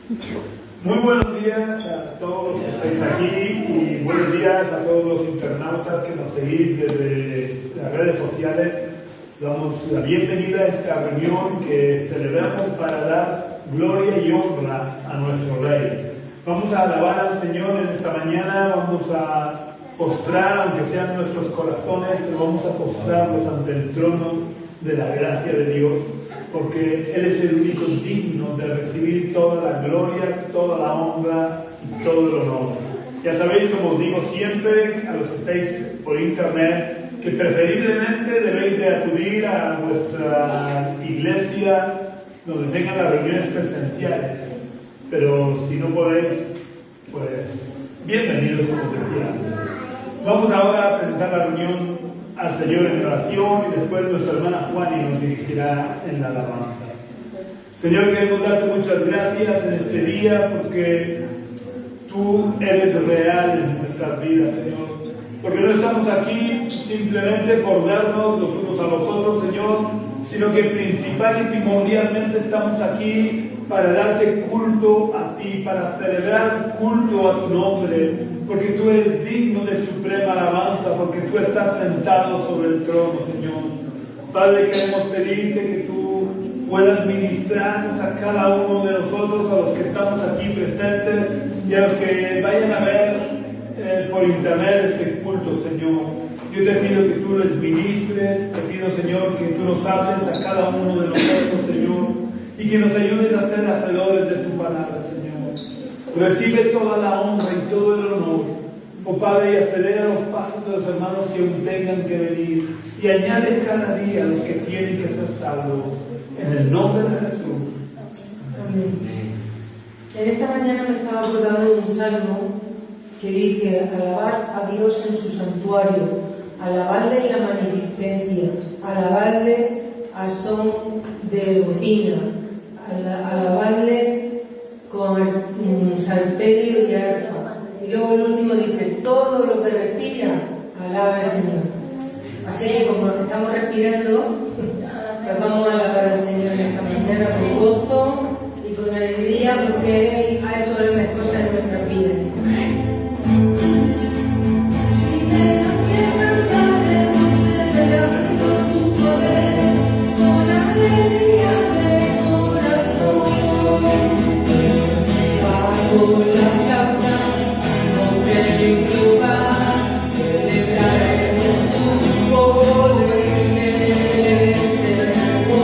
Muy buenos días a todos los que estáis aquí y buenos días a todos los internautas que nos seguís desde las redes sociales. Damos la bienvenida a esta reunión que celebramos para dar gloria y honra a nuestro Rey. Vamos a alabar al Señor en esta mañana, vamos a postrar, aunque sean nuestros corazones, pero vamos a postrarnos ante el trono de la gracia de Dios, porque Él es el único digno de recibir toda la gloria, toda la honra y todo el honor. Ya sabéis, como os digo siempre, a los que estáis por internet, que preferiblemente debéis de acudir a vuestra iglesia donde tengan las reuniones presenciales, pero si no podéis, pues bienvenidos, como os decía. Vamos ahora a presentar la reunión al Señor en oración y después nuestra hermana Juani nos dirigirá en la alabanza. Señor, queremos darte muchas gracias en este día porque tú eres real en nuestras vidas, Señor. Porque no estamos aquí simplemente por darnos los unos a los otros, Señor, sino que principal y primordialmente estamos aquí para darte culto a ti, para celebrar culto a tu nombre, porque tú eres digno de suprema alabanza, porque tú estás sentado sobre el trono, Señor. Padre, queremos pedirte que tú puedas ministrarnos a cada uno de nosotros, a los que estamos aquí presentes y a los que vayan a ver por internet este culto, Señor. Yo te pido que tú les ministres, te pido, Señor, que tú nos hables a cada uno de nosotros, Señor, y que nos ayudes a ser hacedores de tu palabra, Señor. Recibe toda la honra y todo el honor, oh Padre, y acelera los pasos de los hermanos que aún tengan que venir, y añade cada día a los que tienen que ser salvos, en el nombre de Jesús. Amén. En esta mañana me estaba acordando de un salmo que dice: alabad a Dios en su santuario, alabadle en la magnificencia, alabadle al son de bocina, alabadle con salterio y arpa. Y luego el último dice: todo lo que respira, alaba al Señor. Así que como estamos respirando, pues vamos a alabar al Señor en esta mañana con gozo y con alegría, porque Él ha hecho grandes cosas en nuestra vida.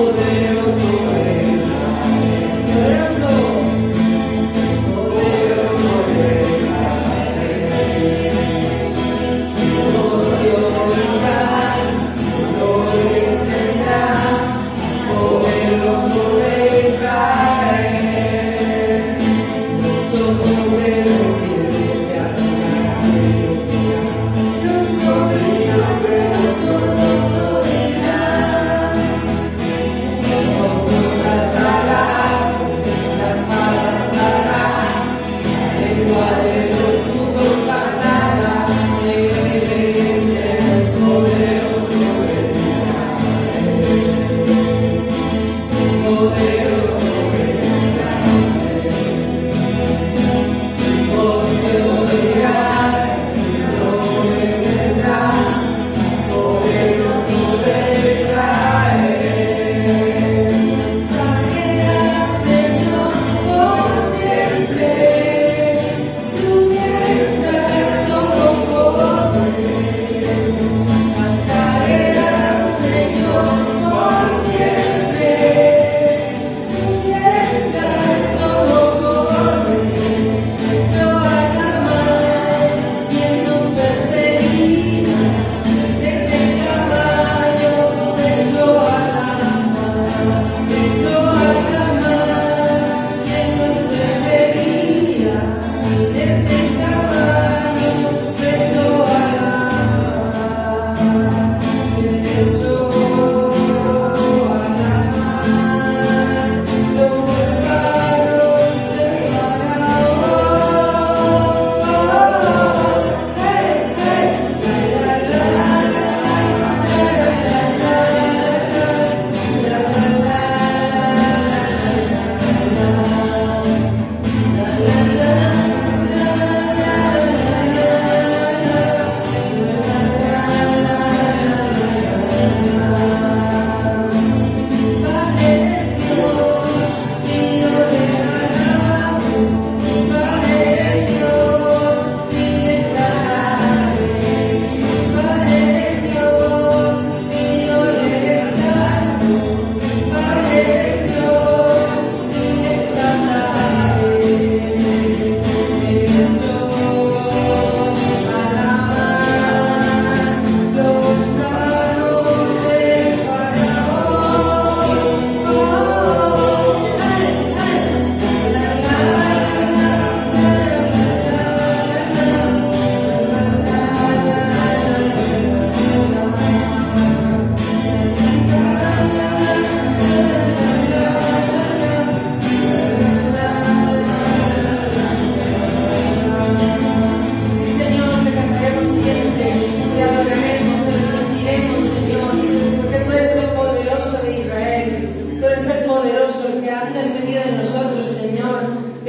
Poderoso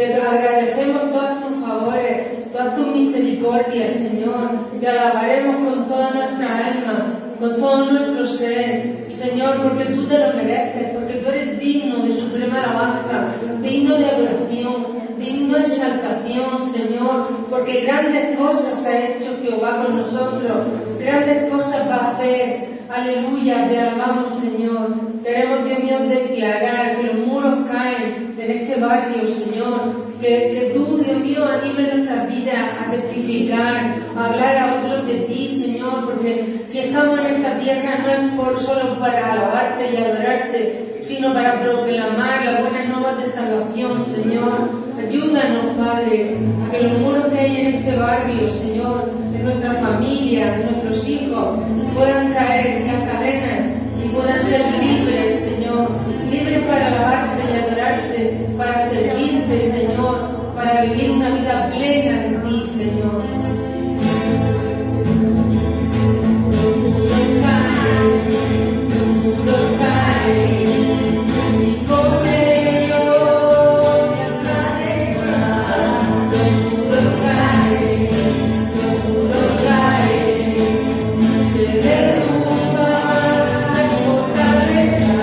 Te agradecemos todos tus favores, todas tus misericordias, Señor. Te alabaremos con toda nuestra alma, con todo nuestro ser, Señor, porque tú te lo mereces, porque tú eres digno de suprema alabanza, digno de adoración, digno de exaltación, Señor, porque grandes cosas ha hecho Jehová con nosotros, grandes cosas va a hacer. Aleluya, te alabamos, Señor. Queremos, Dios mío, declarar que los muros caen en este barrio, Señor. Que tú, Dios mío, animes nuestras vidas a testificar, a hablar a otros de ti, Señor. Porque si estamos en esta tierra no es solo para alabarte y adorarte, sino para proclamar las buenas nuevas de salvación, Señor. Ayúdanos, Padre, a que los muros que hay en este barrio, Señor, en nuestra familia, en nuestros hijos, puedan caer las cadenas y puedan ser libres, Señor, libres para alabarte y adorarte, para servirte, Señor, para vivir una vida plena en ti, Señor. Los caen, y con ellos las cadenas, los caen, se derrumba la fortaleza.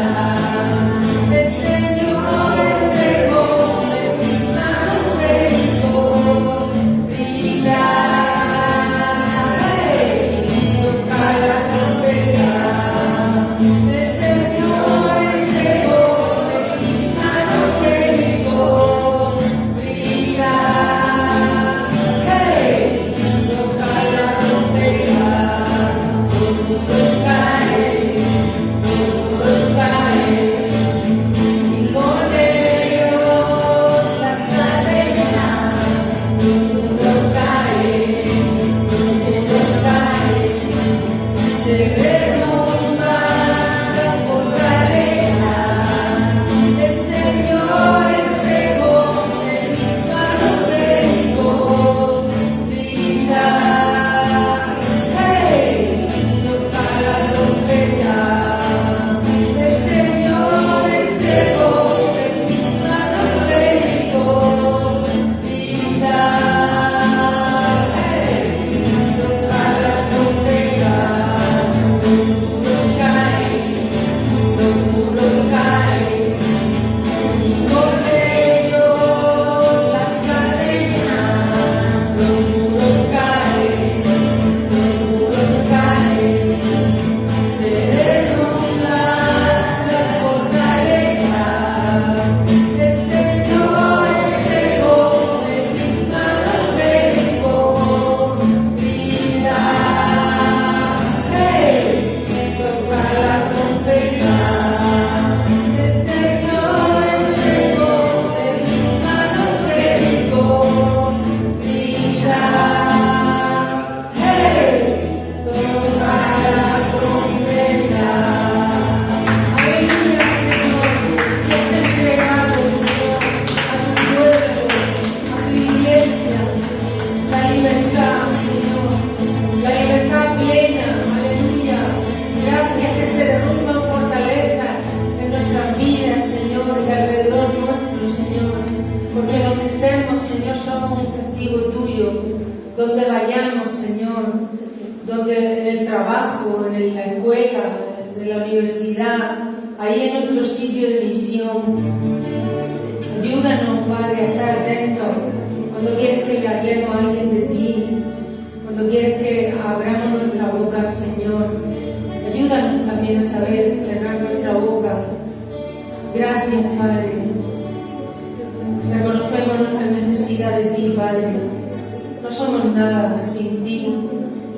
El Señor entregó en mis manos el donde vayamos, Señor, donde en el trabajo, en la escuela, en la universidad, ahí en nuestro sitio de misión. Ayúdanos, Padre, a estar atentos cuando quieres que le hablemos a alguien de ti, cuando quieres que abramos nuestra boca, Señor. Ayúdanos también a saber cerrar nuestra boca. Gracias, Padre. Reconocemos nuestra necesidad de ti, Padre. No somos nada sin ti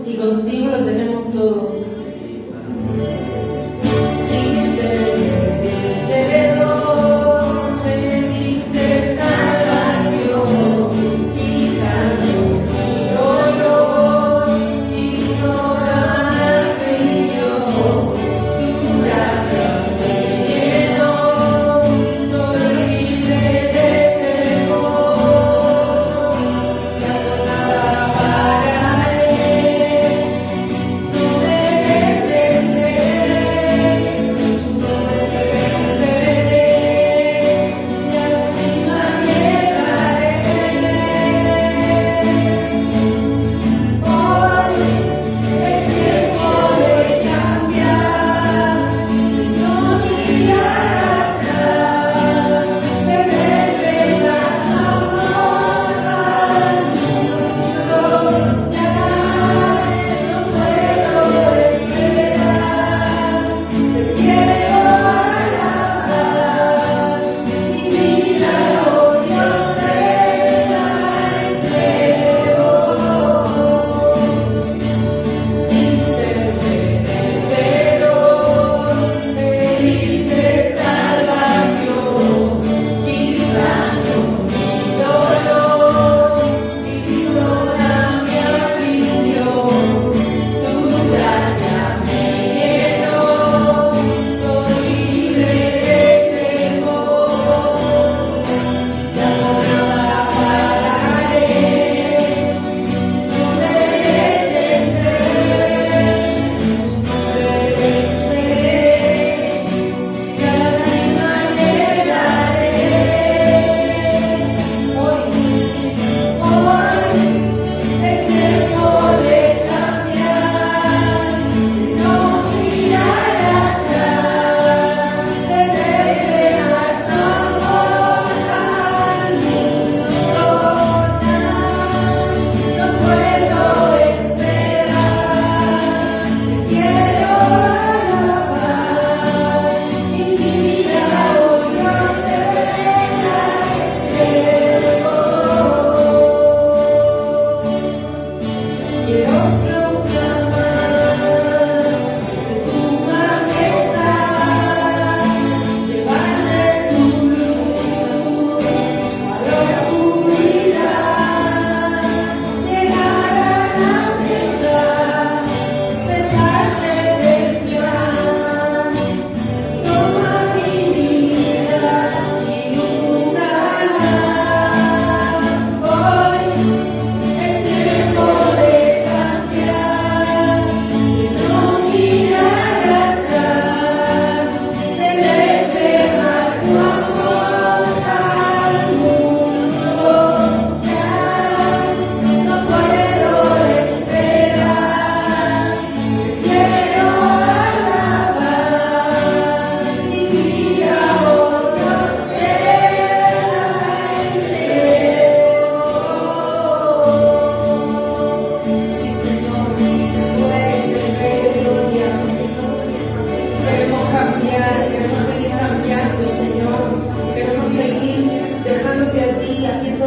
y contigo lo tenemos todo. Thank you.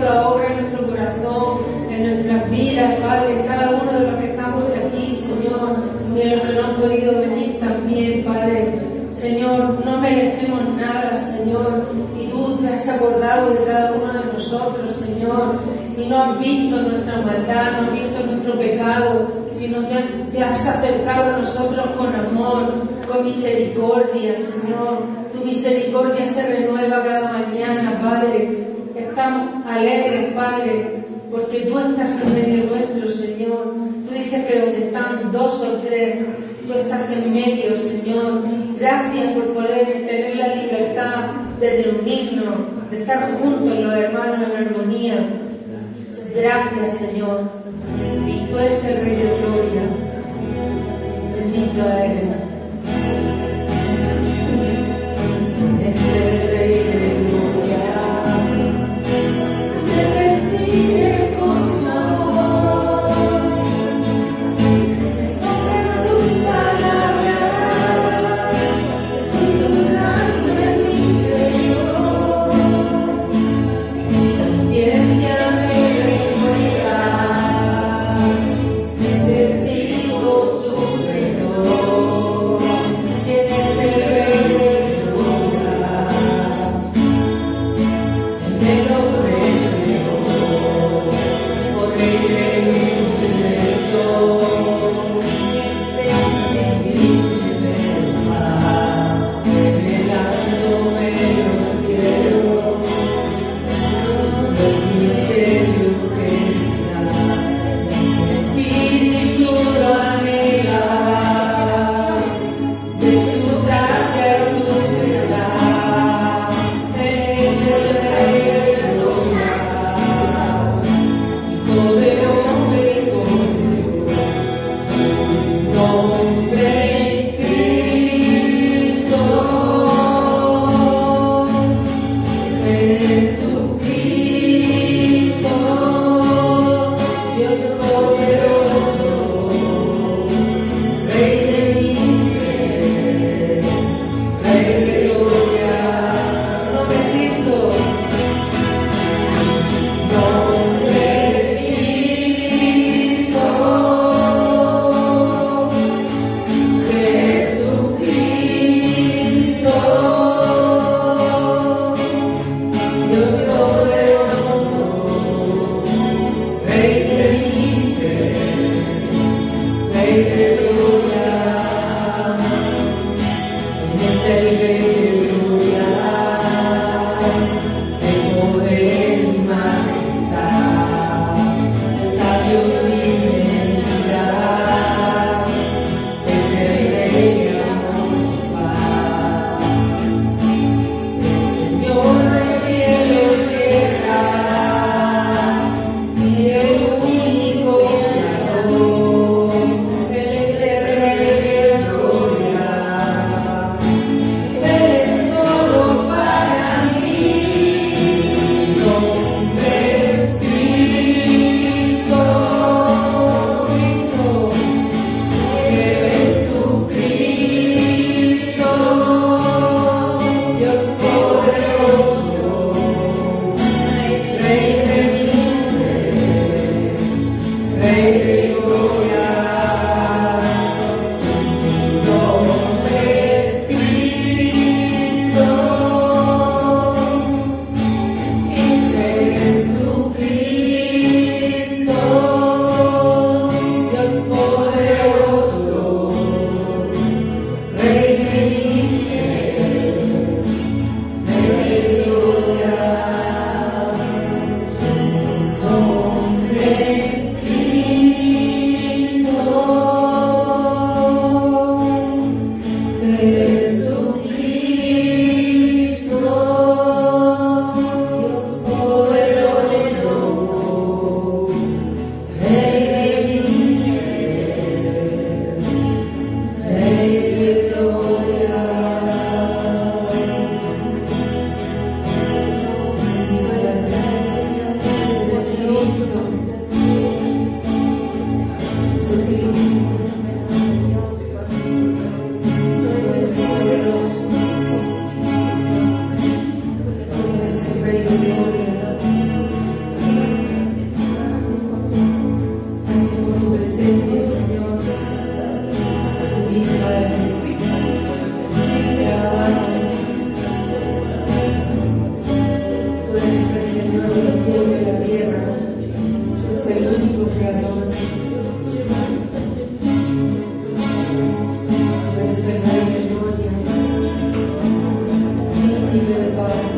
la obra en nuestro corazón, en nuestras vidas, Padre, cada uno de los que estamos aquí, Señor, y en los que no han podido venir también, Padre. Señor, no merecemos nada, Señor, y tú te has acordado de cada uno de nosotros, Señor, y no has visto nuestra maldad, no has visto nuestro pecado, sino que te has acercado a nosotros con amor, con misericordia, Señor. Tu misericordia se renueva cada mañana, Padre. Estamos alegres, Padre, porque tú estás en medio nuestro, Señor. Tú dices que donde están dos o tres, tú estás en medio, Señor. Gracias por poder tener la libertad de reunirnos, de estar juntos los hermanos en armonía. Gracias, Señor. Y tú eres el Rey de Gloria. Bendito eres. Es el Rey de Gloria. Me recibe con su amor. Me sopla sus palabras, susurrando en mi interior. Quien ya me recuerda, recibo su perdón. Quien es el Rey de Gloria, el negro premio, por Rey de mi universo. Jesucristo. Señor del cielo y de la tierra, es el único creador. Tú eres el Rey de gloria, príncipe de paz.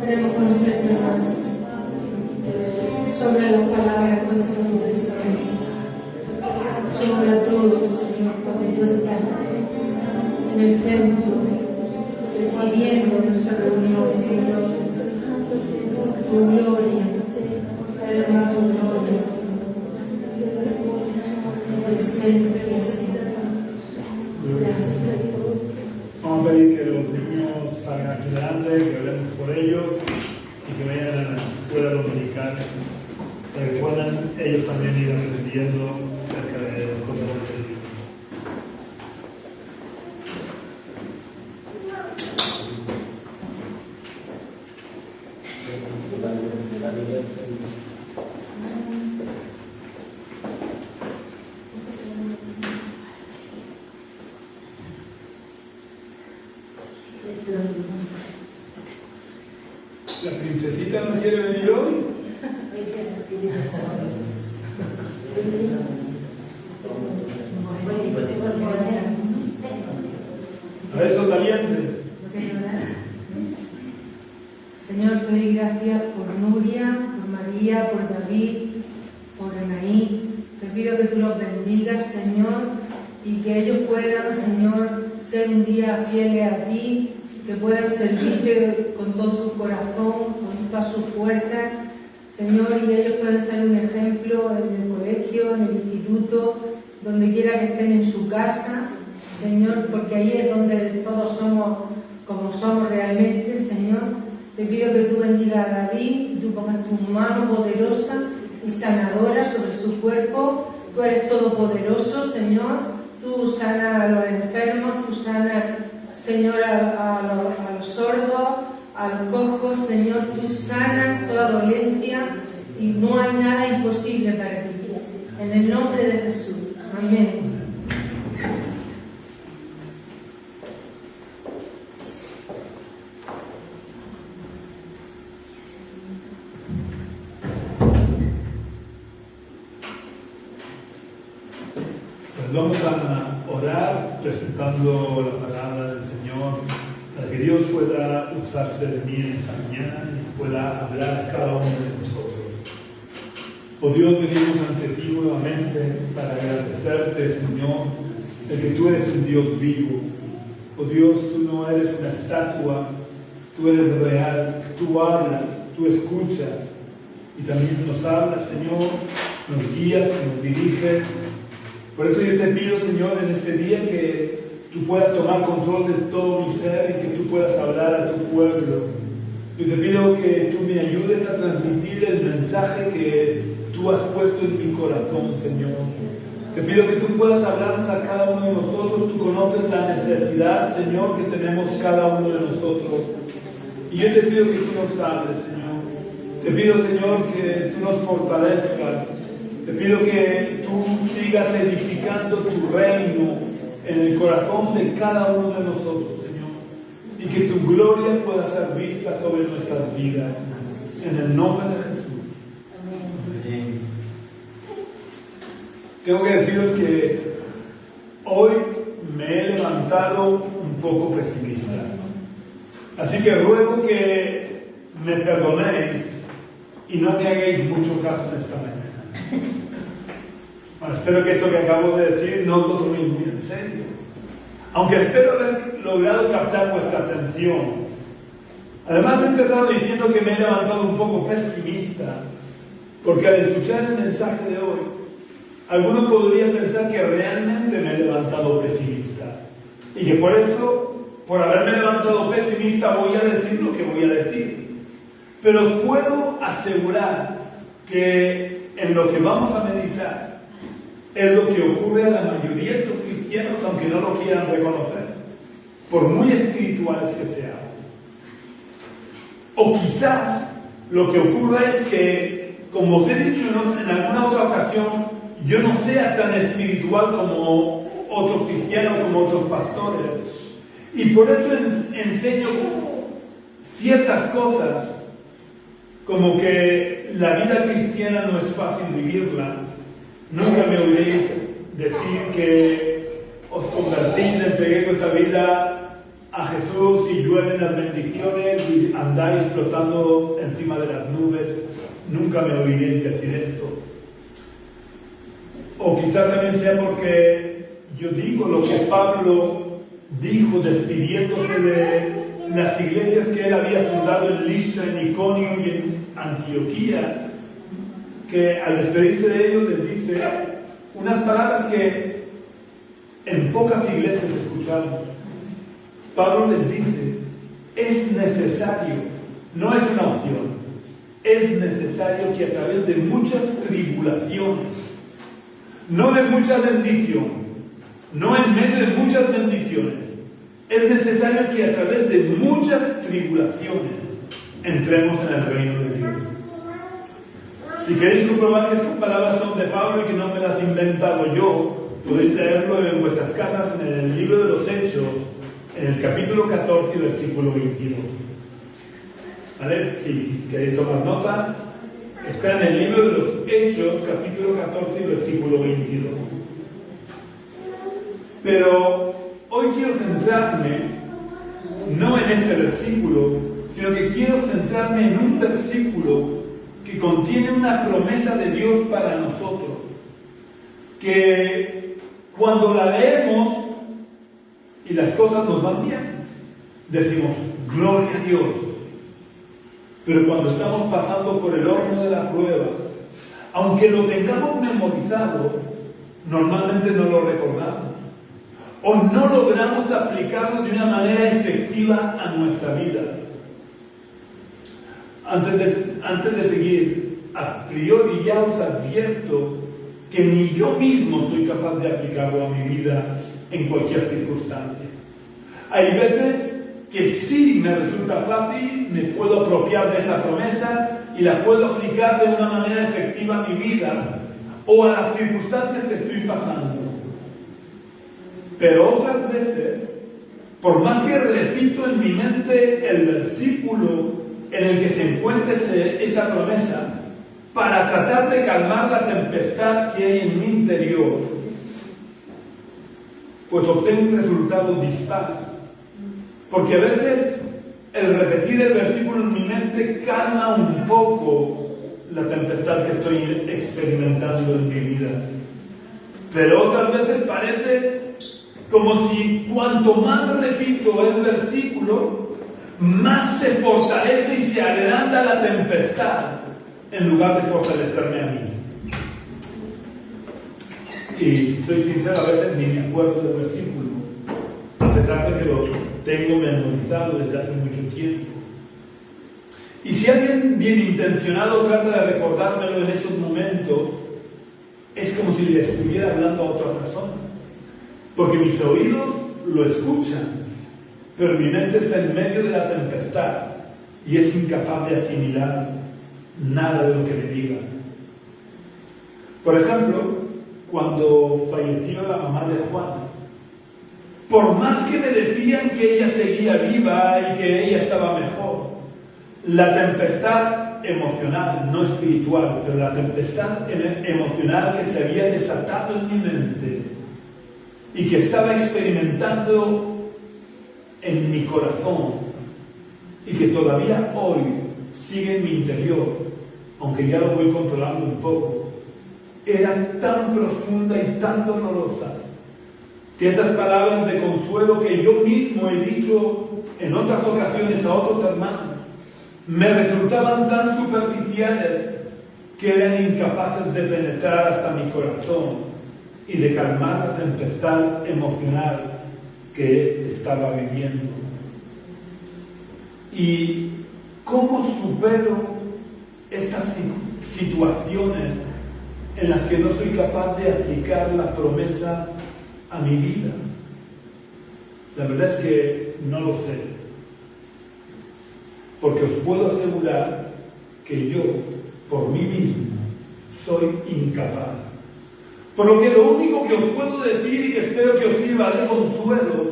queremos conocerte más. Sobre las palabras cuando tú estás. Sobre todo, Señor, cuando tú estás en el templo, recibiendo nuestra reunión, Señor. Tu gloria, derrama tu gloria, Señor. Porque siempre que Señor. Vamos a pedir que los niños salgan aquí delante, que oremos por ellos y que vayan a la escuela dominical, para que puedan ellos también ir aprendiendo acerca de las cosas de Dios. ¿La princesita no quiere venir hoy? A ver, son valientes. Señor, te doy gracias por Nuria, por María, por David, por Enaí. Te pido que tú los bendigas, Señor, y que ellos puedan, Señor, ser un día fieles a ti, que puedan servirte con todo su corazón, con todas sus fuerzas, Señor, y ellos puedan ser un ejemplo en el colegio, en el instituto, donde quiera que estén en su casa, Señor, porque ahí es donde todos somos como somos realmente, Señor. Te pido que tú bendigas a David y tú pongas tu mano poderosa y sanadora sobre su cuerpo. Tú eres todopoderoso, Señor. Tú sanas a los enfermos, tú sanas, Señor, a los sordos, a los cojos, Señor. Tú sanas toda dolencia y no hay nada imposible para ti. En el nombre de Jesús. Amén. Vamos a orar presentando la palabra del Señor para que Dios pueda usarse de mí en esta mañana y pueda hablar a cada uno de nosotros. Oh Dios, venimos ante ti nuevamente para agradecerte, Señor, de que tú eres un Dios vivo. Oh Dios, tú no eres una estatua, tú eres real, tú hablas, tú escuchas y también nos hablas, Señor, nos guías, nos diriges. Por eso yo te pido, Señor, en este día que tú puedas tomar control de todo mi ser y que tú puedas hablar a tu pueblo. Yo te pido que tú me ayudes a transmitir el mensaje que tú has puesto en mi corazón, Señor. Te pido que tú puedas hablarnos a cada uno de nosotros. Tú conoces la necesidad, Señor, que tenemos cada uno de nosotros. Y yo te pido que tú nos hables, Señor. Te pido, Señor, que tú nos fortalezcas. Te pido que tú sigas edificando tu reino en el corazón de cada uno de nosotros, Señor. Y que tu gloria pueda ser vista sobre nuestras vidas. En el nombre de Jesús. Amén. Tengo que deciros que hoy me he levantado un poco pesimista. Así que ruego que me perdonéis y no me hagáis mucho caso en esta mañana. Bueno, espero que esto que acabo de decir no lo toméis muy en serio. Aunque espero haber logrado captar vuestra atención. Además he empezado diciendo que me he levantado un poco pesimista, porque al escuchar el mensaje de hoy, alguno podría pensar que realmente me he levantado pesimista. Y que por eso, por haberme levantado pesimista, voy a decir lo que voy a decir. Pero os puedo asegurar que en lo que vamos a meditar es lo que ocurre a la mayoría de los cristianos, aunque no lo quieran reconocer, por muy espirituales que sean. O quizás lo que ocurra es que, como os he dicho en alguna otra ocasión, yo no sea tan espiritual como otros cristianos, como otros pastores. Y por eso enseño ciertas cosas, como que la vida cristiana no es fácil vivirla. Nunca me oiréis decir que os convertís, entregué vuestra vida a Jesús y llueven las bendiciones y andáis flotando encima de las nubes, nunca me oiréis decir esto. O quizás también sea porque yo digo lo que Pablo dijo despidiéndose de las iglesias que él había fundado en Listra, en Iconio y en Antioquía, que al despedirse de ellos les dice unas palabras que en pocas iglesias escuchamos. Pablo les dice, es necesario, no es una opción, es necesario que a través de muchas tribulaciones, no de mucha bendición, no en medio de muchas bendiciones, es necesario que a través de muchas tribulaciones entremos en el reino de Dios. Si queréis comprobar que estas palabras son de Pablo y que no me las he inventado yo, podéis leerlo en vuestras casas en el libro de los Hechos, en el capítulo 14, versículo 22. ¿Vale? Si queréis tomar nota, está en el libro de los Hechos, capítulo 14, versículo 22. Pero hoy quiero centrarme no en este versículo, sino que quiero centrarme en un versículo que contiene una promesa de Dios para nosotros, que cuando la leemos y las cosas nos van bien, decimos, gloria a Dios. Pero cuando estamos pasando por el horno de la prueba, aunque lo tengamos memorizado, normalmente no lo recordamos. O no logramos aplicarlo de una manera efectiva a nuestra vida. Antes de seguir, a priori ya os advierto que ni yo mismo soy capaz de aplicarlo a mi vida en cualquier circunstancia. Hay veces que sí me resulta fácil, me puedo apropiar de esa promesa y la puedo aplicar de una manera efectiva a mi vida o a las circunstancias que estoy pasando. Pero otras veces, por más que repito en mi mente el versículo en el que se encuentre esa promesa, para tratar de calmar la tempestad que hay en mi interior, pues obtengo un resultado dispar. Porque a veces el repetir el versículo en mi mente calma un poco la tempestad que estoy experimentando en mi vida. Pero otras veces parece como si cuanto más repito el versículo, más se fortalece y se agranda la tempestad, en lugar de fortalecerme a mí. Y si soy sincero, a veces ni me acuerdo del versículo, a pesar de que lo tengo memorizado desde hace mucho tiempo. Y si alguien bien intencionado trata de recordármelo en esos momentos, es como si le estuviera hablando a otra persona. Porque mis oídos lo escuchan, pero mi mente está en medio de la tempestad y es incapaz de asimilar nada de lo que me digan. Por ejemplo, cuando falleció la mamá de Juan, por más que me decían que ella seguía viva y que ella estaba mejor, la tempestad emocional, no espiritual, pero la tempestad emocional que se había desatado en mi mente y que estaba experimentando en mi corazón y que todavía hoy sigue en mi interior, aunque ya lo voy controlando un poco, era tan profunda y tan dolorosa que esas palabras de consuelo que yo mismo he dicho en otras ocasiones a otros hermanos me resultaban tan superficiales que eran incapaces de penetrar hasta mi corazón y de calmar la tempestad emocional que estaba viviendo. ¿Y cómo supero estas situaciones en las que no soy capaz de aplicar la promesa a mi vida? La verdad es que no lo sé. Porque os puedo asegurar que yo, por mí mismo, soy incapaz. Por lo que lo único que os puedo decir y que espero que os sirva de consuelo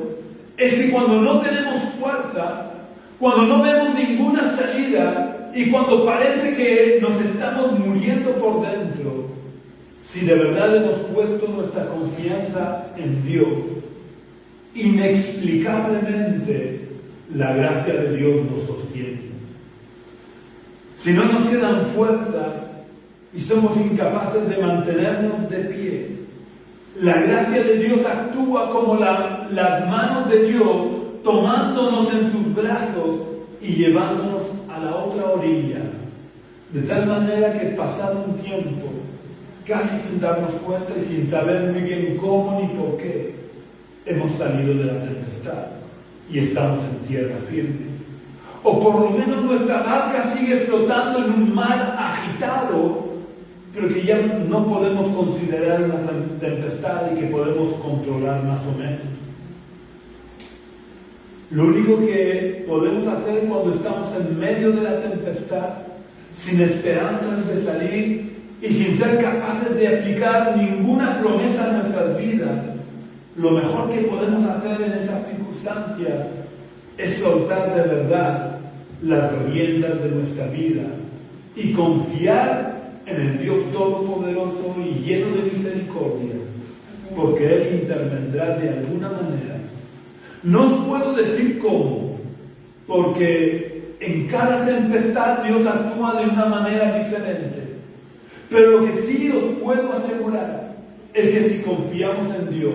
es que cuando no tenemos fuerza, cuando no vemos ninguna salida y cuando parece que nos estamos muriendo por dentro, si de verdad hemos puesto nuestra confianza en Dios inexplicablemente la gracia de Dios nos sostiene. Si no nos quedan fuerzas y somos incapaces de mantenernos de pie, la gracia de Dios actúa como las manos de Dios tomándonos en sus brazos y llevándonos a la otra orilla, de tal manera que pasado un tiempo, casi sin darnos cuenta y sin saber muy bien cómo ni por qué, hemos salido de la tempestad y estamos en tierra firme. O por lo menos nuestra barca sigue flotando en un mar agitado, pero que ya no podemos considerar una tempestad y que podemos controlar más o menos. Lo único que podemos hacer cuando estamos en medio de la tempestad, sin esperanzas de salir y sin ser capaces de aplicar ninguna promesa a nuestras vidas, lo mejor que podemos hacer en esas circunstancias es soltar de verdad las riendas de nuestra vida y confiar en el Dios Todopoderoso y lleno de misericordia, porque Él intervendrá de alguna manera. No os puedo decir cómo, porque en cada tempestad Dios actúa de una manera diferente. Pero lo que sí os puedo asegurar es que si confiamos en Dios,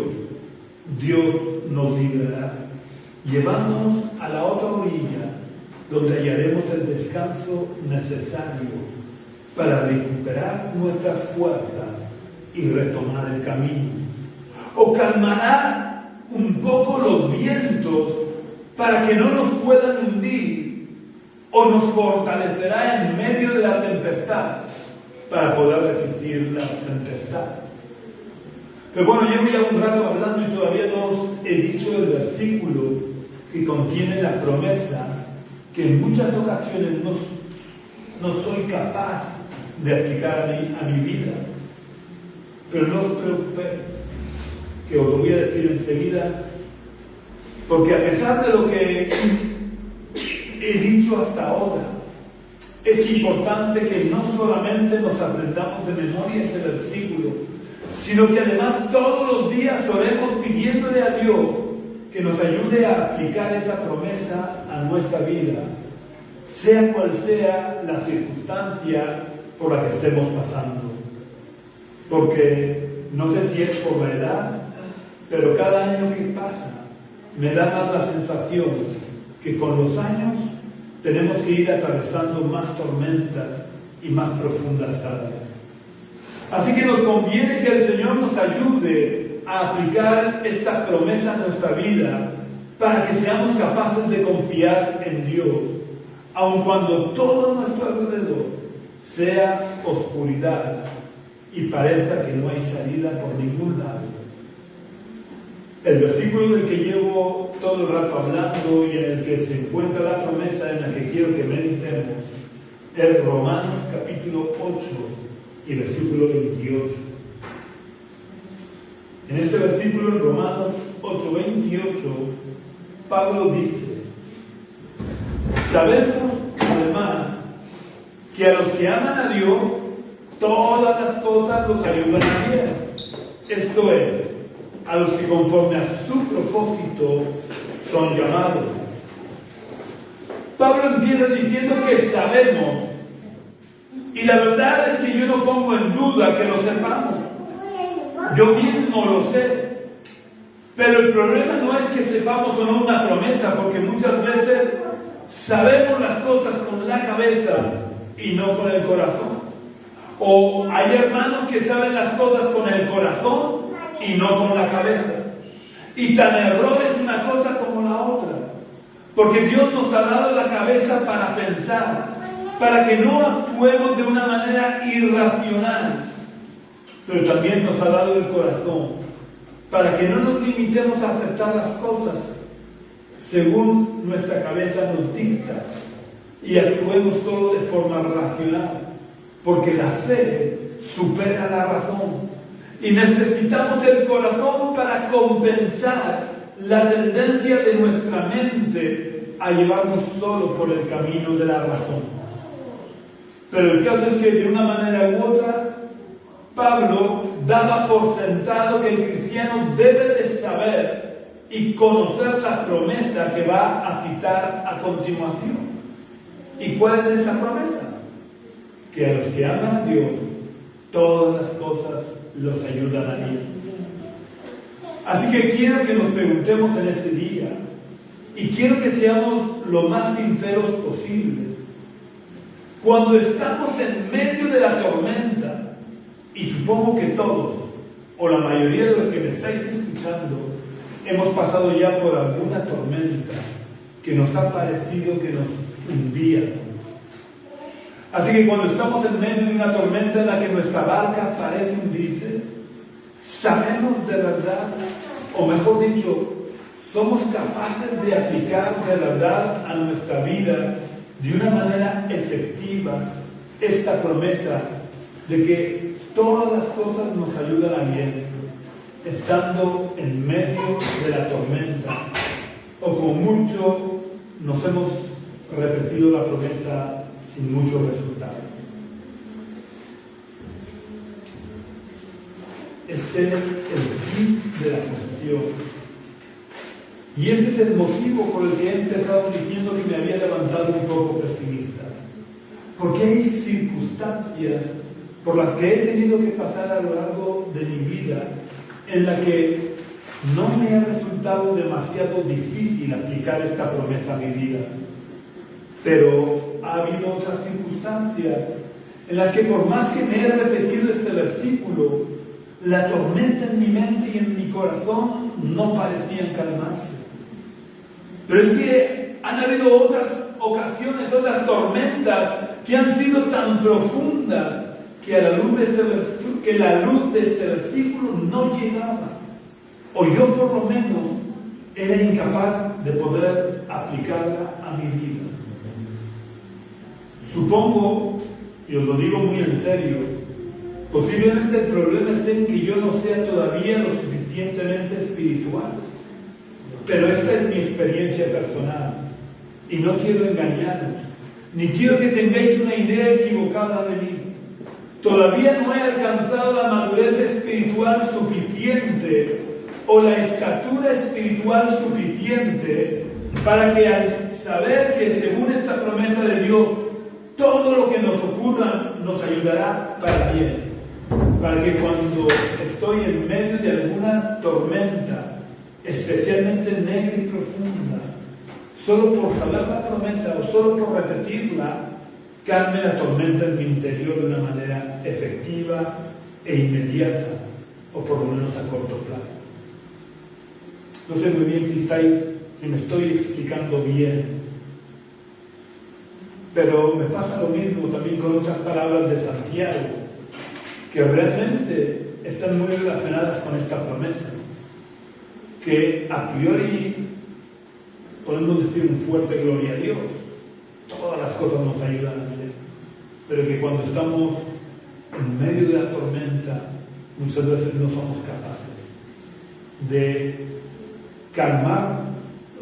Dios nos librará, llevándonos a la otra orilla, donde hallaremos el descanso necesario para recuperar nuestras fuerzas y retomar el camino. O calmará un poco los vientos para que no nos puedan hundir, o nos fortalecerá en medio de la tempestad para poder resistir la tempestad. Pero bueno, llevo ya un rato hablando y todavía no os he dicho el versículo que contiene la promesa que en muchas ocasiones no soy capaz de aplicar a mi vida. Pero no os preocupéis, que os lo voy a decir enseguida, porque a pesar de lo que he dicho hasta ahora, es importante que no solamente nos aprendamos de memoria ese versículo, sino que además todos los días oremos pidiéndole a Dios que nos ayude a aplicar esa promesa a nuestra vida, sea cual sea la circunstancia por la que estemos pasando. Porque no sé si es por la edad, pero cada año que pasa me da más la sensación que con los años tenemos que ir atravesando más tormentas y más profundas cada vez. Así que nos conviene que el Señor nos ayude a aplicar esta promesa a nuestra vida para que seamos capaces de confiar en Dios, aun cuando todo nuestro alrededor sea oscuridad y parezca que no hay salida por ningún lado. El versículo del que llevo todo el rato hablando y en el que se encuentra la promesa en la que quiero que meditemos es Romanos capítulo 8 y versículo 28. En este versículo, en Romanos 8, 28, Pablo dice: sabemos además que a los que aman a Dios, todas las cosas los ayudan a bien. Esto es, a los que conforme a su propósito son llamados. Pablo empieza diciendo que sabemos, y la verdad es que yo no pongo en duda que lo sepamos. Yo mismo lo sé. Pero el problema no es que sepamos o no una promesa, porque muchas veces sabemos las cosas con la cabeza y no con el corazón. O hay hermanos que saben las cosas con el corazón y no con la cabeza. Y tan error es una cosa como la otra. Porque Dios nos ha dado la cabeza para pensar, para que no actuemos de una manera irracional. Pero también nos ha dado el corazón, para que no nos limitemos a aceptar las cosas según nuestra cabeza nos dicta y actuemos solo de forma racional, porque la fe supera la razón y necesitamos el corazón para compensar la tendencia de nuestra mente a llevarnos solo por el camino de la razón. Pero el caso es que de una manera u otra Pablo daba por sentado que el cristiano debe de saber y conocer la promesa que va a citar a continuación. ¿Y cuál es esa promesa? Que a los que aman a Dios, todas las cosas los ayudan a bien. Así que quiero que nos preguntemos en este día, y quiero que seamos lo más sinceros posibles. Cuando estamos en medio de la tormenta, y supongo que todos, o la mayoría de los que me estáis escuchando, hemos pasado ya por alguna tormenta que nos ha parecido que nos hundía. Así que cuando estamos en medio de una tormenta en la que nuestra barca parece hundirse, sabemos de verdad, o mejor dicho, somos capaces de aplicar de verdad a nuestra vida de una manera efectiva esta promesa de que todas las cosas nos ayudan a bien, estando en medio de la tormenta, o como mucho nos hemos repetido la promesa sin muchos resultados. Este es el fin de la cuestión. Y este es el motivo por el que he empezado diciendo que me había levantado un poco pesimista. Porque hay circunstancias por las que he tenido que pasar a lo largo de mi vida en la que no me ha resultado demasiado difícil aplicar esta promesa a mi vida. Pero ha habido otras circunstancias en las que por más que me he repetido este versículo, la tormenta en mi mente y en mi corazón no parecían calmarse. Pero es que han habido otras ocasiones, otras tormentas que han sido tan profundas que a la luz de este versículo no llegaba. O yo por lo menos era incapaz de poder aplicarla a mi vida. Supongo, y os lo digo muy en serio, posiblemente el problema esté en que yo no sea todavía lo suficientemente espiritual. Pero esta es mi experiencia personal y no quiero engañaros, ni quiero que tengáis una idea equivocada de mí. Todavía no he alcanzado la madurez espiritual suficiente o la estatura espiritual suficiente para que al saber que según esta promesa de Dios todo lo que nos ocurra nos ayudará para bien, para que cuando estoy en medio de alguna tormenta especialmente negra y profunda, solo por saber la promesa o solo por repetirla, calme la tormenta en mi interior de una manera efectiva e inmediata, o por lo menos a corto plazo. No sé muy bien si me estoy explicando bien, pero me pasa lo mismo también con otras palabras de Santiago, que realmente están muy relacionadas con esta promesa, que a priori podemos decir un fuerte gloria a Dios, todas las cosas nos ayudan a Él, pero que cuando estamos en medio de la tormenta muchas veces no somos capaces de calmar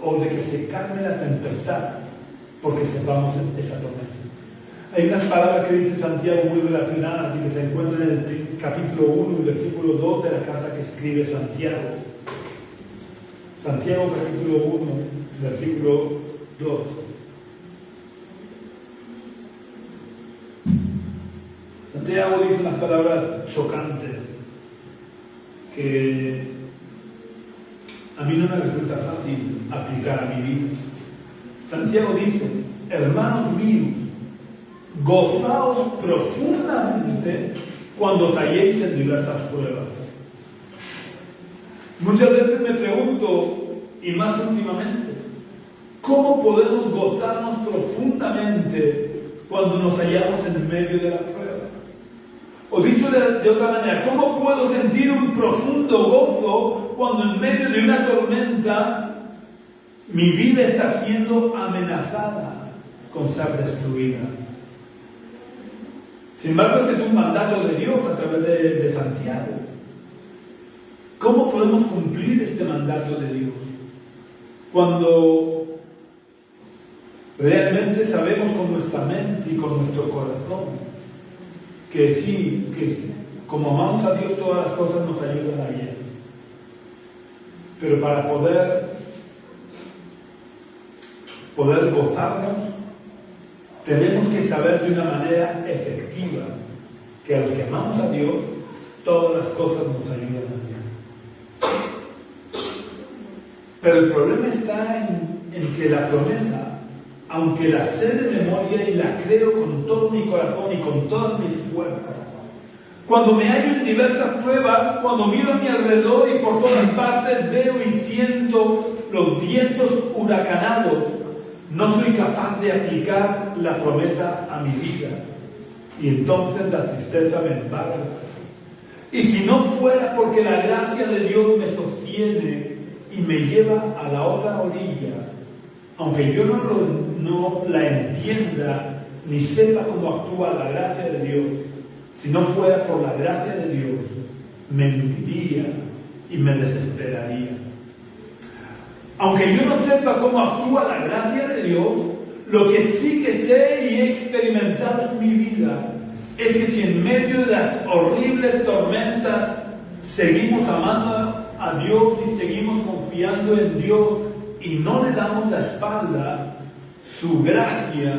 o de que se calme la tempestad porque sepamos esa promesa. Hay unas palabras que dice Santiago muy relacionadas y que se encuentran en el capítulo 1 y versículo 2 de la carta que escribe Santiago. Santiago capítulo 1, versículo 2. Santiago dice unas palabras chocantes que a mí no me resulta fácil aplicar a mi vida. Santiago dice: hermanos míos, gozaos profundamente cuando os halléis en diversas pruebas. Muchas veces me pregunto, y más últimamente, ¿cómo podemos gozarnos profundamente cuando nos hallamos en medio de la prueba? O dicho de otra manera, ¿cómo puedo sentir un profundo gozo cuando en medio de una tormenta mi vida está siendo amenazada con ser destruida? Sin embargo, este es un mandato de Dios a través de Santiago. ¿Cómo podemos cumplir este mandato de Dios? Cuando realmente sabemos con nuestra mente y con nuestro corazón que sí, como amamos a Dios, todas las cosas nos ayudan a bien. Pero para poder gozarnos, tenemos que saber de una manera efectiva que a los que amamos a Dios, todas las cosas nos ayudan a Dios. Pero el problema está en que la promesa, aunque la sé de memoria y la creo con todo mi corazón y con todas mis fuerzas, cuando me hallo en diversas pruebas, cuando miro a mi alrededor y por todas partes veo y siento los vientos huracanados, no soy capaz de aplicar la promesa a mi vida. Y entonces la tristeza me embarga. Y si no fuera porque la gracia de Dios me sostiene y me lleva a la otra orilla, aunque yo no la entienda ni sepa cómo actúa la gracia de Dios, si no fuera por la gracia de Dios, me hundiría y me desesperaría. Aunque yo no sepa cómo actúa la gracia de Dios, lo que sí que sé y he experimentado en mi vida es que si en medio de las horribles tormentas seguimos amando a Dios y seguimos confiando en Dios y no le damos la espalda, su gracia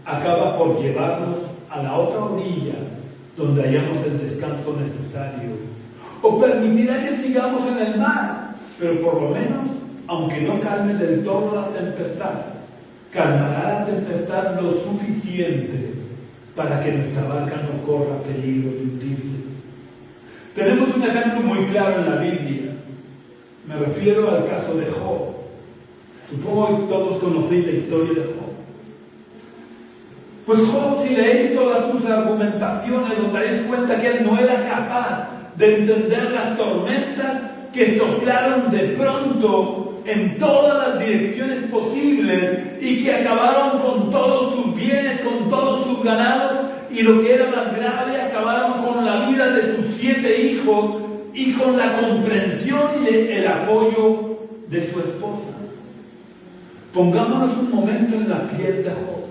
acaba por llevarnos a la otra orilla donde hallamos el descanso necesario. O permitirá que sigamos en el mar, pero por lo menos, aunque no calme del todo la tempestad, calmará la tempestad lo suficiente para que nuestra barca no corra peligro de hundirse. Tenemos un ejemplo muy claro en la Biblia. Me refiero al caso de Job. Supongo que todos conocéis la historia de Job. Pues Job, si leéis todas sus argumentaciones, os daréis cuenta que él no era capaz de entender las tormentas que soplaron de pronto en todas las direcciones posibles y que acabaron con todos sus bienes, con todos sus ganados, y lo que era más grave, acabaron con la vida de sus 7 hijos y con la comprensión y el apoyo de su esposa. Pongámonos un momento en la piel de Job.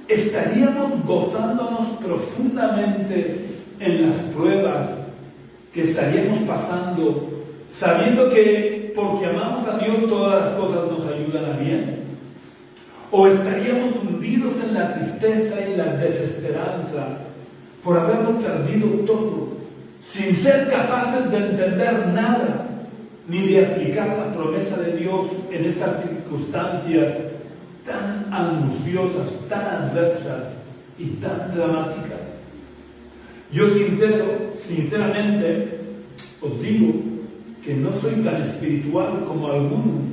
¿Estaríamos gozándonos profundamente en las pruebas que estaríamos pasando, sabiendo que porque amamos a Dios todas las cosas nos ayudan a bien? ¿O estaríamos hundidos en la tristeza y la desesperanza por haberlo perdido todo, sin ser capaces de entender nada, ni de aplicar la promesa de Dios en estas circunstancias tan angustiosas, tan adversas y tan dramáticas? Yo sinceramente os digo que no soy tan espiritual como algunos,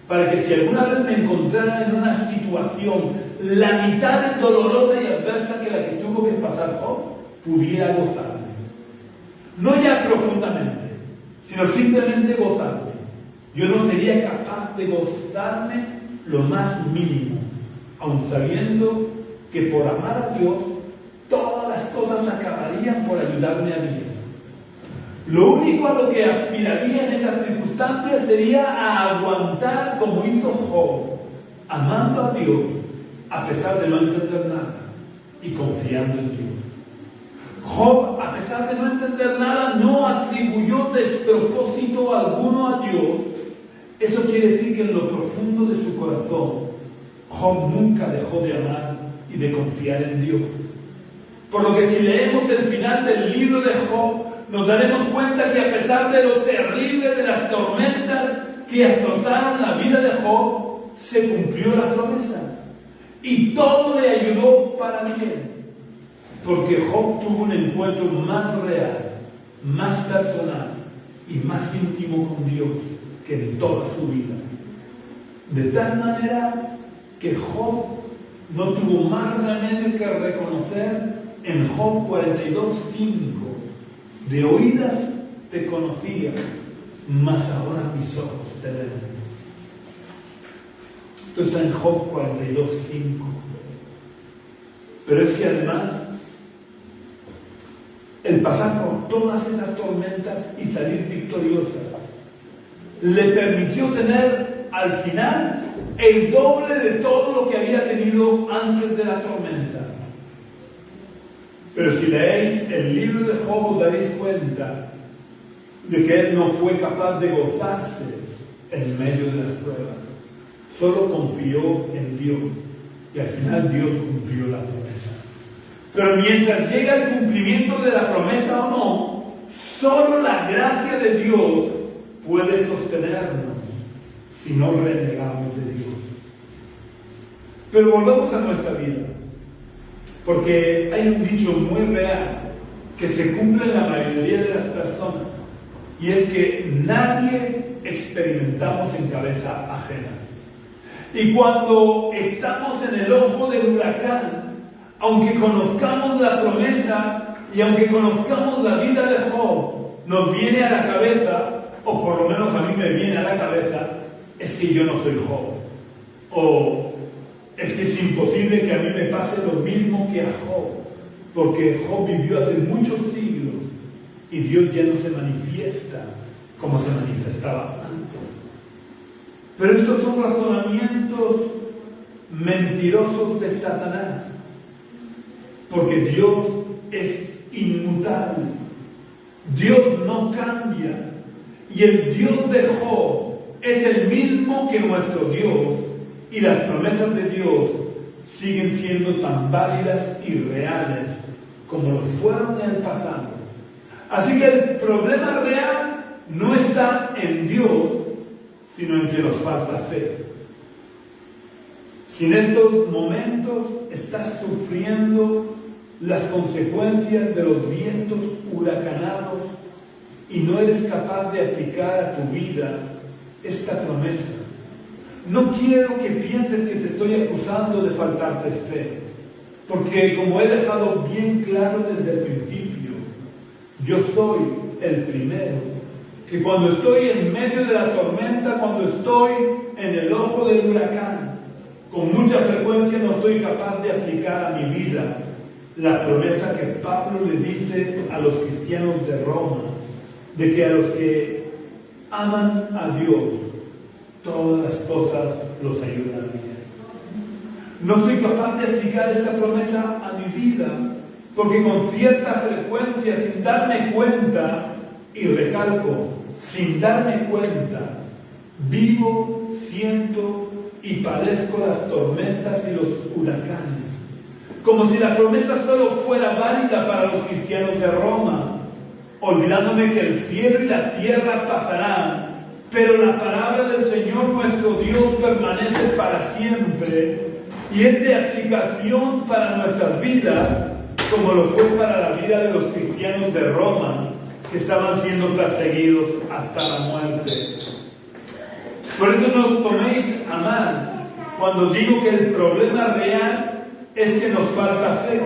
para que si alguna vez me encontrara en una situación la mitad de dolorosa y adversa que la que tuvo que pasar Job, pudiera gozarme. No ya profundamente, sino simplemente gozarme. Yo no sería capaz de gozarme lo más mínimo, aun sabiendo que por amar a Dios todas las cosas acabarían por ayudarme a bien. Lo único a lo que aspiraría en esas circunstancias sería a aguantar como hizo Job, amando a Dios a pesar de no entender nada y confiando en Dios. Job, a pesar de no entender nada, no atribuyó despropósito alguno a Dios. Eso quiere decir que en lo profundo de su corazón, Job nunca dejó de amar y de confiar en Dios. Por lo que si leemos el final del libro de Job, nos daremos cuenta que a pesar de lo terrible de las tormentas que azotaron la vida de Job, se cumplió la promesa. Y todo le ayudó para bien. Porque Job tuvo un encuentro más real, más personal y más íntimo con Dios que en toda su vida. De tal manera que Job no tuvo más remedio que reconocer en Job 42:5: de oídas te conocía, mas ahora mis ojos te ven. Esto está en Job 42:5. Pero es que además, el pasar por todas esas tormentas y salir victoriosa le permitió tener al final el doble de todo lo que había tenido antes de la tormenta. Pero si leéis el libro de Job os daréis cuenta de que él no fue capaz de gozarse en medio de las pruebas. Solo confió en Dios y al final Dios cumplió la promesa. Pero mientras llega el cumplimiento de la promesa o no, solo la gracia de Dios puede sostenernos si no renegamos de Dios. Pero volvamos a nuestra vida, porque hay un dicho muy real que se cumple en la mayoría de las personas, y es que nadie experimentamos en cabeza ajena. Y cuando estamos en el ojo del huracán, aunque conozcamos la promesa y aunque conozcamos la vida de Job, nos viene a la cabeza, o por lo menos a mí me viene a la cabeza, es que yo no soy Job. O es que es imposible que a mí me pase lo mismo que a Job, porque Job vivió hace muchos siglos y Dios ya no se manifiesta como se manifestaba antes. Pero estos son razonamientos mentirosos de Satanás, porque Dios es inmutable, Dios no cambia, y el Dios de Job es el mismo que nuestro Dios, y las promesas de Dios siguen siendo tan válidas y reales como lo fueron en el pasado. Así que el problema real no está en Dios, sino en que nos falta fe. Si en estos momentos estás sufriendo las consecuencias de los vientos huracanados y no eres capaz de aplicar a tu vida esta promesa, no quiero que pienses que te estoy acusando de faltarte fe, porque como he dejado bien claro desde el principio, yo soy el primero que cuando estoy en medio de la tormenta, cuando estoy en el ojo del huracán, con mucha frecuencia no soy capaz de aplicar a mi vida la promesa que Pablo le dice a los cristianos de Roma, de que a los que aman a Dios, todas las cosas los ayudan bien. No soy capaz de aplicar esta promesa a mi vida, porque con cierta frecuencia, sin darme cuenta, y recalco, sin darme cuenta, vivo, siento y padezco las tormentas y los huracanes, como si la promesa solo fuera válida para los cristianos de Roma, olvidándome que el cielo y la tierra pasarán, pero la palabra del Señor nuestro Dios permanece para siempre y es de aplicación para nuestras vidas, como lo fue para la vida de los cristianos de Roma, que estaban siendo perseguidos hasta la muerte. Por eso no os toméis a mal cuando digo que el problema real es que nos falta fe,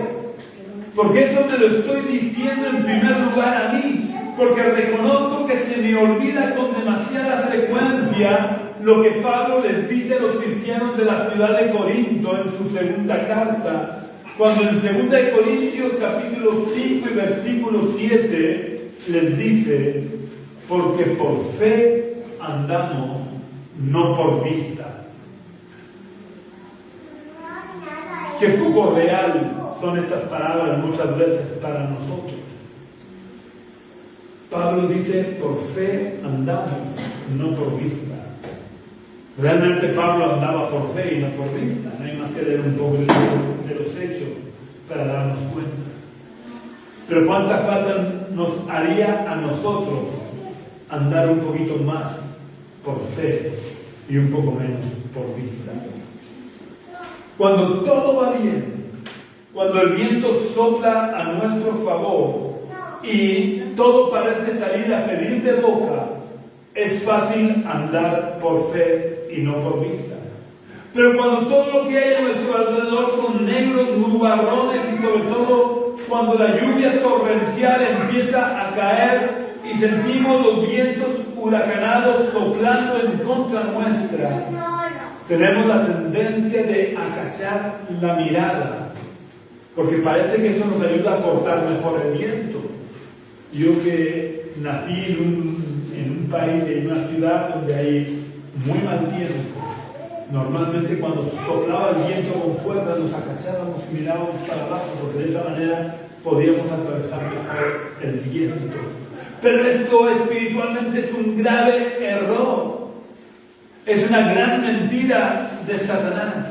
porque eso te lo estoy diciendo en primer lugar a mí, porque reconozco que se me olvida con demasiada frecuencia lo que Pablo les dice a los cristianos de la ciudad de Corinto en su segunda carta, cuando en 2 Corintios capítulo 5 y versículo 7 les dice: porque por fe andamos, no por vista. Qué poco real son estas palabras muchas veces para nosotros. Pablo dice: por fe andamos, no por vista. Realmente Pablo andaba por fe y no por vista. No hay más que leer un poco de los hechos para darnos cuenta. Pero cuánta falta nos haría a nosotros andar un poquito más por fe y un poco menos por vista. Cuando todo va bien, cuando el viento sopla a nuestro favor y todo parece salir a pedir de boca, es fácil andar por fe y no por vista. Pero cuando todo lo que hay a nuestro alrededor son negros nubarrones y sobre todo cuando la lluvia torrencial empieza a caer y sentimos los vientos huracanados soplando en contra nuestra, tenemos la tendencia de acachar la mirada, porque parece que eso nos ayuda a cortar mejor el viento. Yo que nací en un país, en una ciudad donde hay muy mal tiempo, normalmente cuando soplaba el viento con fuerza nos agachábamos y mirábamos para abajo, porque de esa manera podíamos atravesar mejor el viento. Pero esto espiritualmente es un grave error. Es una gran mentira de Satanás.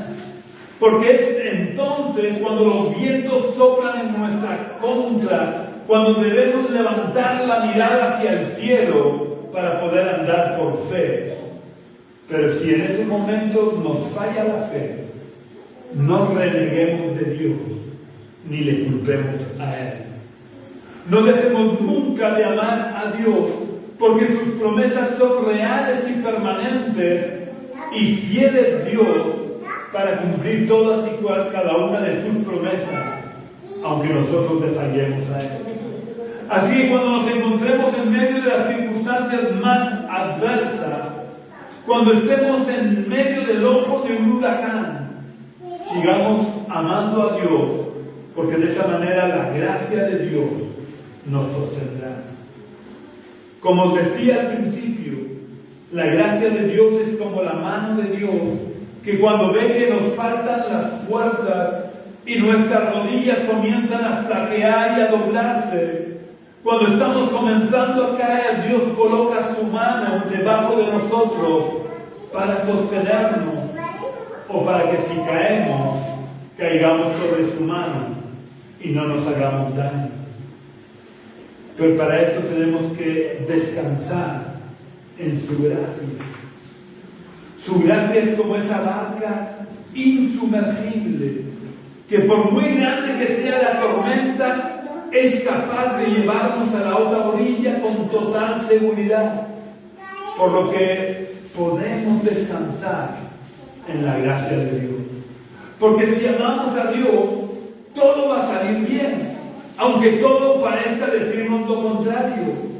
Porque es entonces cuando los vientos soplan en nuestra contra, cuando debemos levantar la mirada hacia el cielo para poder andar por fe. Pero si en ese momento nos falla la fe, no reneguemos de Dios, ni le culpemos a Él. No dejemos nunca de amar a Dios, porque sus promesas son reales y permanentes, y fiel es Dios para cumplir todas y cada una de sus promesas, aunque nosotros le fallemos a Él. Así que cuando nos encontremos en medio de las circunstancias más adversas, cuando estemos en medio del ojo de un huracán, sigamos amando a Dios, porque de esa manera la gracia de Dios nos sostendrá. Como os decía al principio, la gracia de Dios es como la mano de Dios, que cuando ve que nos faltan las fuerzas y nuestras rodillas comienzan a flaquear y a doblarse, cuando estamos comenzando a caer, Dios coloca su mano debajo de nosotros para sostenernos, o para que si caemos, caigamos sobre su mano y no nos hagamos daño. Pero para eso tenemos que descansar en su gracia. Su gracia es como esa barca insumergible, que por muy grande que sea la tormenta, es capaz de llevarnos a la otra orilla con total seguridad. Por lo que podemos descansar en la gracia de Dios. Porque si amamos a Dios, todo va a salir bien, aunque todo parezca decirnos lo contrario.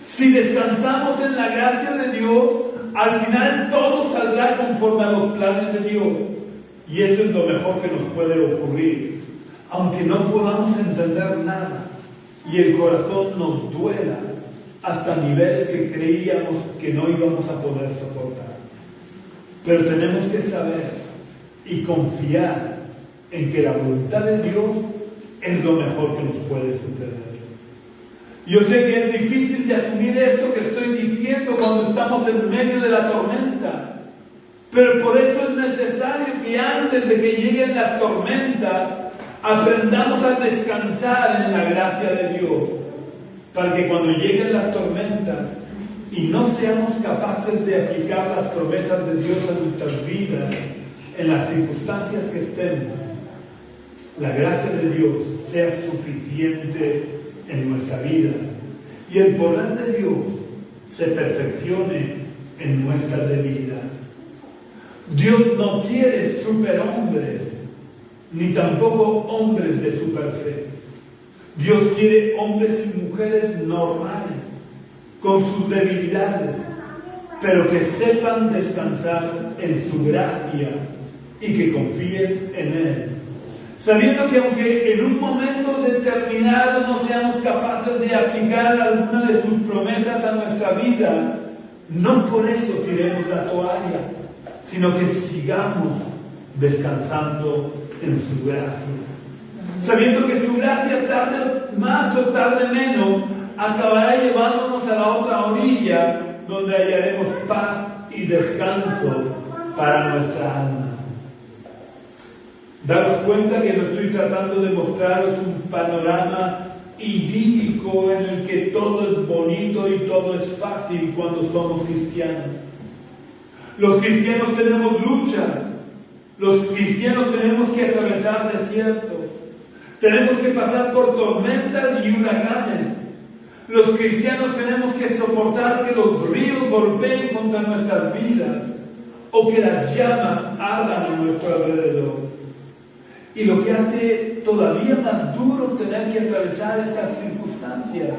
Si descansamos en la gracia de Dios, al final todo saldrá conforme a los planes de Dios. Y eso es lo mejor que nos puede ocurrir, aunque no podamos entender nada y el corazón nos duela hasta niveles que creíamos que no íbamos a poder soportar. Pero tenemos que saber y confiar en que la voluntad de Dios es lo mejor que nos puede suceder. Yo sé que es difícil de asumir esto que estoy diciendo cuando estamos en medio de la tormenta, pero por eso es necesario que antes de que lleguen las tormentas aprendamos a descansar en la gracia de Dios, para que cuando lleguen las tormentas y no seamos capaces de aplicar las promesas de Dios a nuestras vidas en las circunstancias que estemos, la gracia de Dios sea suficiente en nuestra vida y el poder de Dios se perfeccione en nuestra debilidad. Dios no quiere superhombres ni tampoco hombres de superfe. Dios quiere hombres y mujeres normales con sus debilidades, pero que sepan descansar en su gracia y que confíen en Él, sabiendo que aunque en un momento determinado no seamos capaces de aplicar alguna de sus promesas a nuestra vida, no por eso tiremos la toalla, sino que sigamos descansando en su gracia, sabiendo que su gracia tarde más o tarde menos acabará llevándonos a la otra orilla, donde hallaremos paz y descanso para nuestra alma. Daros cuenta que no estoy tratando de mostraros un panorama idílico en el que todo es bonito y todo es fácil cuando somos cristianos. Los cristianos tenemos luchas, los cristianos tenemos que atravesar desiertos, tenemos que pasar por tormentas y huracanes. Los cristianos tenemos que soportar que los ríos golpeen contra nuestras vidas o que las llamas ardan a nuestro alrededor. Y lo que hace todavía más duro tener que atravesar estas circunstancias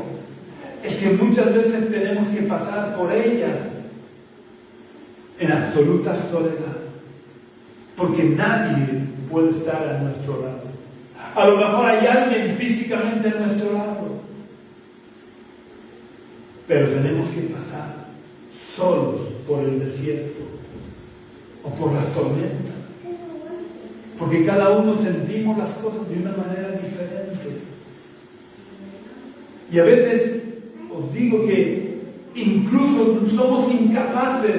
es que muchas veces tenemos que pasar por ellas en absoluta soledad, porque nadie puede estar a nuestro lado. A lo mejor hay alguien físicamente a nuestro lado, pero tenemos que pasar solos por el desierto o por las tormentas, porque cada uno sentimos las cosas de una manera diferente. Y a veces, os digo que incluso somos incapaces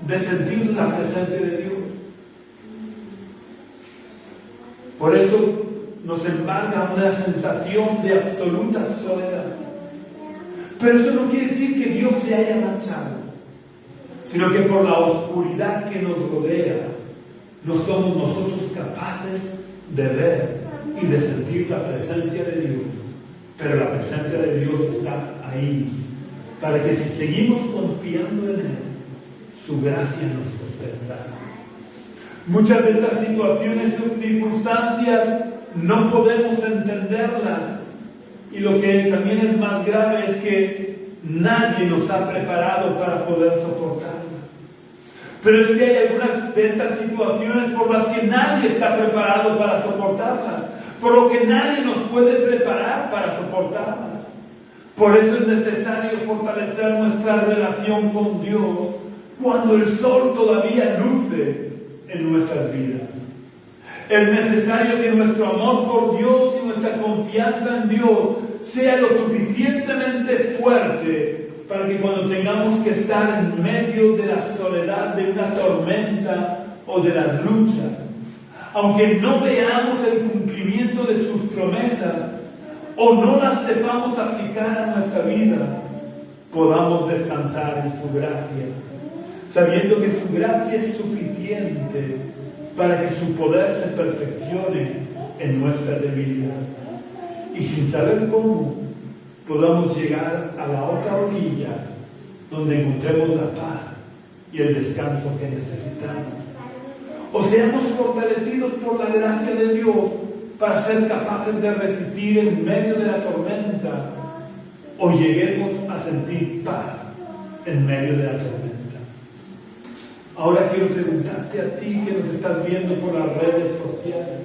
de sentir la presencia de Dios. Por eso nos embarga una sensación de absoluta soledad. Pero eso no quiere decir que Dios se haya marchado, sino que por la oscuridad que nos rodea, no somos nosotros capaces de ver y de sentir la presencia de Dios. Pero la presencia de Dios está ahí, para que si seguimos confiando en Él, su gracia nos sostendrá. Muchas de estas situaciones o circunstancias no podemos entenderlas, y lo que también es más grave es que nadie nos ha preparado para poder soportarlas. Pero es que hay algunas de estas situaciones por las que nadie está preparado para soportarlas, por lo que nadie nos puede preparar para soportarlas. Por eso es necesario fortalecer nuestra relación con Dios cuando el sol todavía luce en nuestras vidas. Es necesario que nuestro amor por Dios y nuestra confianza en Dios sea lo suficientemente fuerte para que cuando tengamos que estar en medio de la soledad de una tormenta o de las luchas, aunque no veamos el cumplimiento de sus promesas o no las sepamos aplicar a nuestra vida, podamos descansar en su gracia, sabiendo que su gracia es suficiente para que su poder se perfeccione en nuestra debilidad. Y sin saber cómo, podamos llegar a la otra orilla donde encontremos la paz y el descanso que necesitamos. O seamos fortalecidos por la gracia de Dios para ser capaces de resistir en medio de la tormenta, o lleguemos a sentir paz en medio de la tormenta. Ahora quiero preguntarte a ti que nos estás viendo por las redes sociales.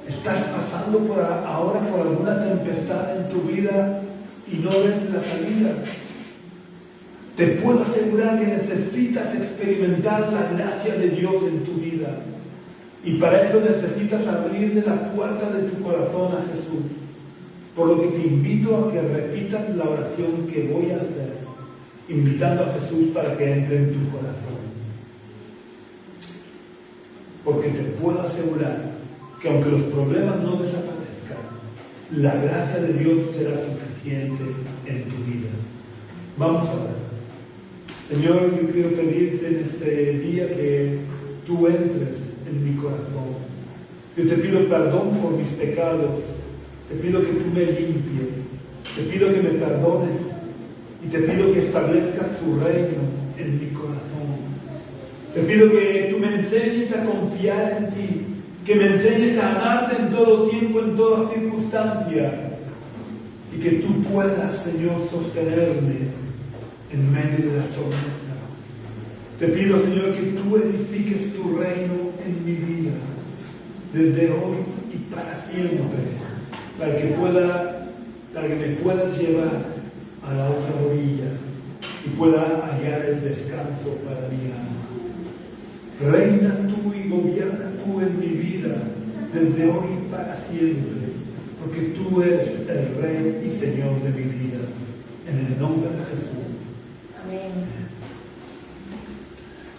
¿Estás pasando ahora por alguna tempestad en tu vida y no ves la salida? Te puedo asegurar que necesitas experimentar la gracia de Dios en tu vida. Y para eso necesitas abrirle la puerta de tu corazón a Jesús. Por lo que te invito a que repitas la oración que voy a hacer, invitando a Jesús para que entre en tu corazón. Porque te puedo asegurar que aunque los problemas no desaparezcan, la gracia de Dios será suficiente en tu vida. Vamos a ver. Señor, yo quiero pedirte en este día que tú entres en mi corazón. Yo te pido perdón por mis pecados, te pido que tú me limpies, te pido que me perdones y te pido que establezcas tu reino en mi corazón. Te pido que tú me enseñes a confiar en ti, que me enseñes a amarte en todo tiempo, en toda circunstancia, y que tú puedas, Señor, sostenerme en medio de las tormentas. Te pido, Señor, que tú edifiques tu reino en mi vida, desde hoy y para siempre, para que me puedas llevar a la otra orilla y pueda hallar el descanso para mi alma. Reina tú y gobierna tú en mi vida, desde hoy y para siempre, porque tú eres el Rey y Señor de mi vida. En el nombre de Jesús. Amén.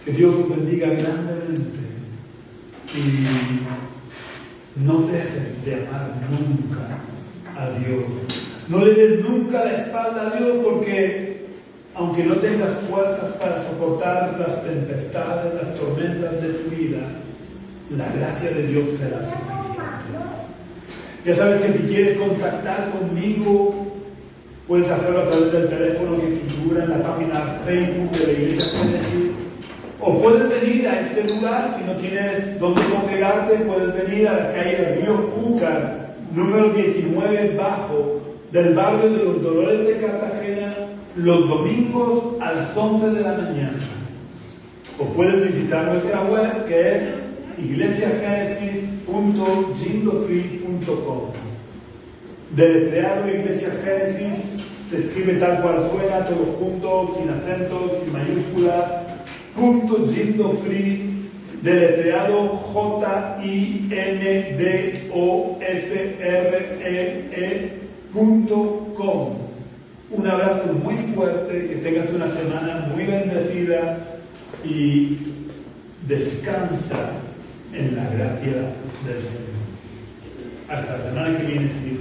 Que Dios os bendiga grandemente y no dejes de amar nunca a Dios. No le des nunca la espalda a Dios, porque aunque no tengas fuerzas para soportar las tempestades, las tormentas de tu vida, la gracia de Dios será suficiente. Ya sabes que si quieres contactar conmigo, puedes hacerlo a través del teléfono que figura en la página Facebook de la Iglesia Génesis, o puedes venir a este lugar. Si no tienes dónde congregarte, puedes venir a la calle Río Fúcar, número 19 bajo, del barrio de los Dolores de Cartagena, los domingos a las 11 de la mañana. O puedes visitar nuestra web, que es iglesiagenesis.jindofree.com. Deletreado Iglesia Génesis se escribe tal cual suena, todo junto, sin acentos, sin mayúsculas. .jindofree, deletreado JINDOFREE Un abrazo muy fuerte, que tengas una semana muy bendecida y descansa en la gracia del Señor. Hasta la semana que viene, Steve.